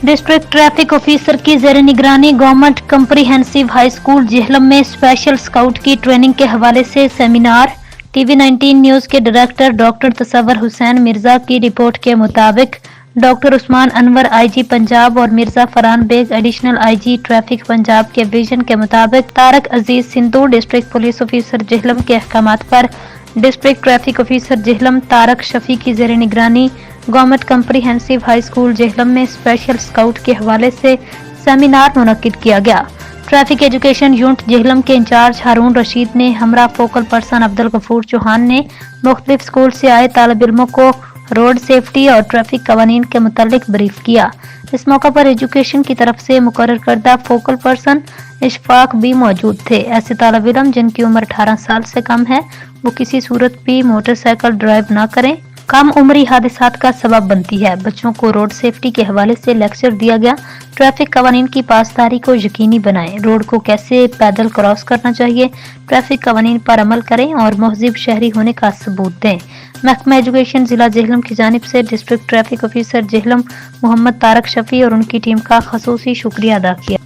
District traffic officer की ज़ेर निगरानी government comprehensive high school Jhelum में स्पेशल स्काउट की ट्रेनिंग के हवाले से सेमिनार। टीवी 19 न्यूज के डायरेक्टर डॉक्टर तसव्वुर हुसैन मिर्जा की रिपोर्ट के मुताबिक डॉक्टर उस्मान अनवर आईजी पंजाब और Mirza Farhan Baig additional IG traffic Punjab के विजन के मुताबिक Tariq Aziz Sindhu district police officer Jhelum के अहकामात पर district traffic officer Jhelum Tariq Shafi की ज़ेर निगरानी government comprehensive high school Jhelum में स्पेशल स्काउट के हवाले से सेमिनार मुनक्किद किया गया। ट्रैफिक एजुकेशन यूनिट जेहलम के इंचार्ज हारून रशीद ने हमरा फोकल पर्सन अब्दुल गफूर चौहान ने मुख्तलिफ स्कूल से आए तालिब इल्मों को रोड सेफ्टी और ट्रैफिक कवानीन के मुतालिक ब्रीफ किया। इस मौका पर एजुकेशन की तरफ से मुकर्रर करदा फोकल पर्सन इशफाक भी मौजूद थे। ऐसे तालिब इल्म जिनकी उम्र 18 साल से कम है वो किसी सूरत भी मोटरसाइकिल ड्राइव न करें, कम उम्री हादसात का सबब बनती है। बच्चों को रोड सेफ्टी के हवाले से लेक्चर दिया गया। ट्रैफिक कवानीन की पासदारी को यकीनी बनाएं, रोड को कैसे पैदल क्रॉस करना चाहिए, ट्रैफिक कवानीन पर अमल करें और महज़िब शहरी होने का सबूत दें। महकमा एजुकेशन जिला जेहलम की जानिब से district traffic officer Jhelum Muhammad Tariq Shafi और उनकी टीम का खसूसी शुक्रिया अदा किया।